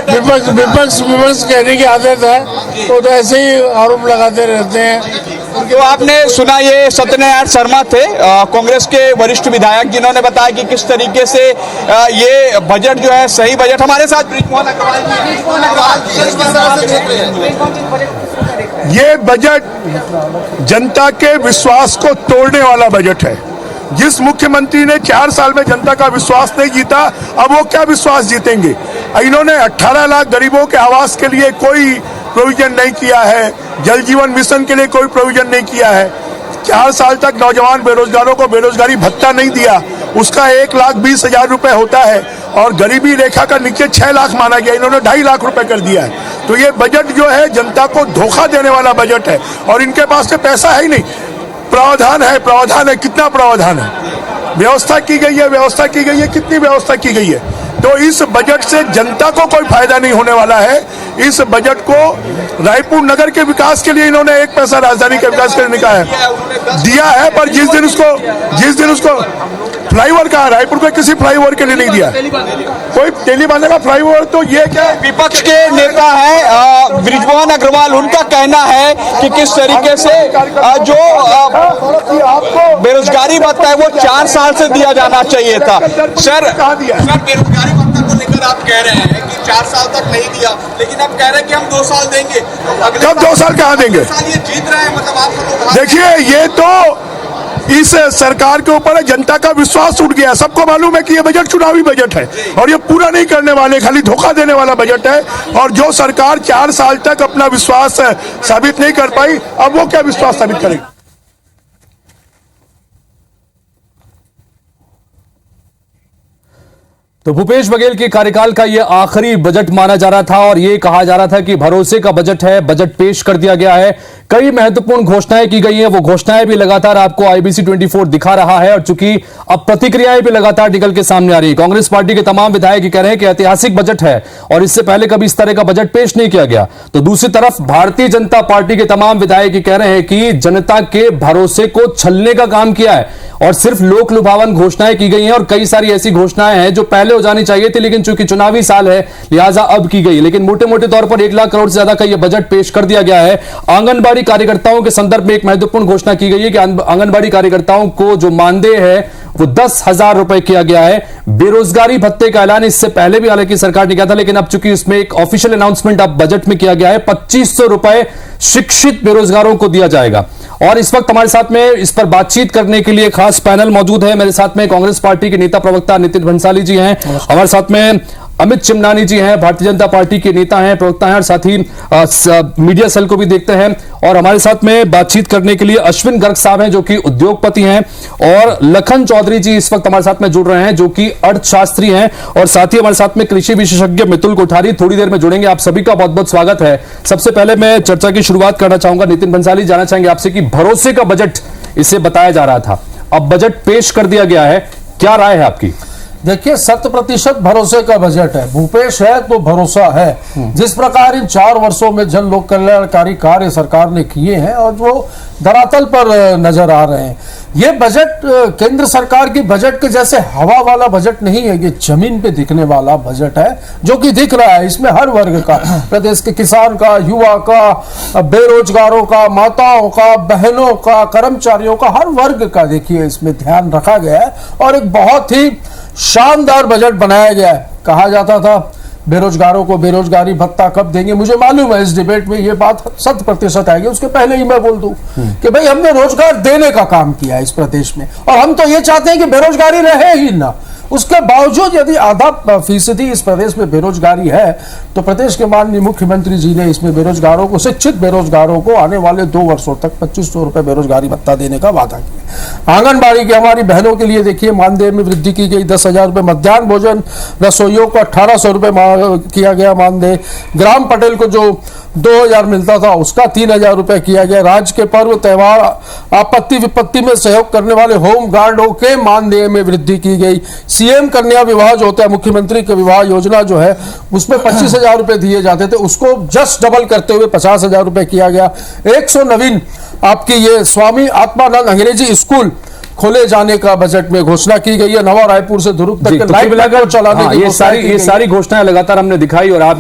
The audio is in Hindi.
विपक्ष कहने की आदत है, वो तो ऐसे ही आरोप लगाते रहते हैं। तो आपने सुना, ये सत्यनारायण शर्मा थे, कांग्रेस के वरिष्ठ विधायक, जिन्होंने बताया कि किस तरीके से ये बजट जो है सही बजट। हमारे साथ ब्रिजमोहन अग्रवाल जी। ये बजट जनता के विश्वास को तोड़ने वाला बजट है। जिस मुख्यमंत्री ने 4 साल में जनता का विश्वास नहीं जीता, अब वो क्या विश्वास जीतेंगे। इन्होंने 18 लाख गरीबों के आवास के लिए कोई प्रोविजन नहीं किया है, जल जीवन मिशन के लिए कोई प्रोविजन नहीं किया है, 4 साल तक नौजवान बेरोजगारों को बेरोजगारी भत्ता नहीं दिया, उसका 1,20,000 रुपए होता है और गरीबी रेखा का नीचे 6 लाख माना गया, इन्होंने 2.5 लाख रुपए कर दिया है। तो ये बजट जो है जनता को धोखा देने वाला बजट है और इनके पास तो पैसा है ही नहीं। प्रावधान है, कितना प्रावधान है, व्यवस्था की गई है, कितनी व्यवस्था की गई है। तो इस बजट से जनता को कोई फायदा नहीं होने वाला है। इस बजट को रायपुर नगर के विकास के लिए इन्होंने 1 पैसा राजधानी के विकास के लिए दिया है, पर जिस दिन उसको फ्लाईओवर कहा, रायपुर को किसी फ्लाईओवर के लिए नहीं दिया, कोई तेली बांधे का फ्लाईओवर। तो ये क्या, विपक्ष के नेता है ब्रिजमोहन अग्रवाल, उनका कहना है कि किस तरीके से जो बेरोजगारी भत्ता है वो 4 साल से दिया जाना चाहिए था। सर, बेरोजगारी भत्ता को लेकर आप कह रहे हैं कि 4 साल तक नहीं दिया, लेकिन आप कह रहे हैं कि हम 2 साल देंगे। कब 2 साल कहाँ देंगे? ये जीत रहे हैं, मतलब आप देखिए, ये तो इस सरकार के ऊपर जनता का विश्वास उठ गया। सबको मालूम है कि ये बजट चुनावी बजट है और ये पूरा नहीं करने वाले, खाली धोखा देने वाला बजट है। और जो सरकार 4 साल तक अपना विश्वास साबित नहीं कर पाई, अब वो क्या विश्वास साबित करेगी। तो भूपेश बघेल के कार्यकाल का यह आखिरी बजट माना जा रहा था और यह कहा जा रहा था कि भरोसे का बजट है, बजट पेश कर दिया गया है, कई महत्वपूर्ण घोषणाएं की गई हैं। वो घोषणाएं भी लगातार आपको IBC 24 दिखा रहा है और चूंकि अब प्रतिक्रियाएं भी लगातार निकल के सामने आ रही है। कांग्रेस पार्टी के तमाम विधायक कह रहे हैं कि ऐतिहासिक बजट है और इससे पहले कभी इस तरह का बजट पेश नहीं किया गया। तो दूसरी तरफ भारतीय जनता पार्टी के तमाम विधायक कह रहे हैं कि जनता के भरोसे को छलने का काम किया है और सिर्फ लोक लुभावन घोषणाएं की गई हैं और कई सारी ऐसी घोषणाएं हैं जो पहले हो जानी चाहिए थी, लेकिन चूंकि चुनावी साल है लिहाजा अब की गई। लेकिन मोटे मोटे तौर पर 1 लाख करोड़ से ज्यादा का यह बजट पेश कर दिया गया है। आंगनबाड़ी कार्यकर्ताओं के संदर्भ में एक महत्वपूर्ण घोषणा की गई है कि आंगनबाड़ी कार्यकर्ताओं को जो मानदेय है वो 10,000 रुपए किया गया है। बेरोजगारी भत्ते का ऐलान इससे पहले भी हालांकि सरकार ने किया था, लेकिन अब चूंकि इसमें एक ऑफिशियल अनाउंसमेंट अब बजट में किया गया है, 2,500 रुपए शिक्षित बेरोजगारों को दिया जाएगा। और इस वक्त हमारे साथ में इस पर बातचीत करने के लिए खास पैनल मौजूद है। मेरे साथ में कांग्रेस पार्टी के नेता प्रवक्ता नितिन भंसाली जी हैं, हमारे साथ में अमित चिमनानी जी हैं, भारतीय जनता पार्टी के नेता हैं, प्रवक्ता हैं और साथ ही मीडिया सेल को भी देखते हैं। और हमारे साथ में बातचीत करने के लिए अश्विन गर्ग साहब हैं जो कि उद्योगपति हैं और लखन चौधरी जी इस वक्त हमारे साथ में जुड़ रहे हैं जो कि अर्थशास्त्री हैं और साथ ही हमारे साथ में कृषि विशेषज्ञ मितुल कोठारी थोड़ी देर में जुड़ेंगे। आप सभी का बहुत बहुत स्वागत है। सबसे पहले मैं चर्चा की शुरुआत करना चाहूंगा नितिन भंसाली, जाना चाहेंगे आपसे कि भरोसे का बजट इसे बताया जा रहा था, अब बजट पेश कर दिया गया है, क्या राय है आपकी? देखिए, 100% भरोसे का बजट है। भूपेश है तो भरोसा है। जिस प्रकार इन 4 वर्षों में जन लोक कल्याणकारी कार्य सरकार ने किए हैं और वो धरातल पर नजर आ रहे हैं। ये बजट केंद्र सरकार की बजट के जैसे हवा वाला बजट नहीं है, ये जमीन पे दिखने वाला बजट है जो कि दिख रहा है। इसमें हर वर्ग का, प्रदेश के किसान का, युवा का, बेरोजगारों का, माताओं का, बहनों का, कर्मचारियों का, हर वर्ग का देखिए इसमें ध्यान रखा गया है और एक बहुत ही शानदार बजट बनाया गया है। कहा जाता था बेरोजगारों को बेरोजगारी भत्ता कब देंगे, मुझे मालूम है इस डिबेट में ये बात 100% आएगी। उसके पहले ही मैं बोल दूं कि भाई हमने रोजगार देने का काम किया है इस प्रदेश में और हम तो ये चाहते हैं कि बेरोजगारी रहे ही ना। उसके बावजूद यदि 0.5% इस प्रदेश में बेरोजगारी है तो प्रदेश के माननीय मुख्यमंत्री जी ने इसमें बेरोजगारों को, शिक्षित बेरोजगारों को आने वाले 2 वर्षों तक 2,500 रुपए बेरोजगारी भत्ता देने का वादा किया। आंगनबाड़ी की हमारी बहनों के लिए देखिए मानदेय में वृद्धि की गई, 10,000 रुपए। मध्याह्न भोजन रसोइयों को 1,800 रुपए किया गया मानदेय। ग्राम पटेल को जो 2,000 मिलता था उसका 3,000 रुपए किया गया। राज्य के पर्व त्योहार आपत्ति विपत्ति में सहयोग करने वाले होम गार्डों के मानदेय में वृद्धि की गई। सीएम कन्या विवाह जो होता है, मुख्यमंत्री का विवाह योजना जो है, उसमें 25,000 रुपए दिए जाते थे, उसको जस्ट डबल करते हुए 50,000 रुपए किया गया। 100 नवीन आपकी ये स्वामी आत्मानंद अंग्रेजी स्कूल खोले जाने का बजट में घोषणा की गई है। नवा रायपुर से दुरुप तक लाइट चलाने ये सारी घोषणाएं लगातार हमने दिखाई और आप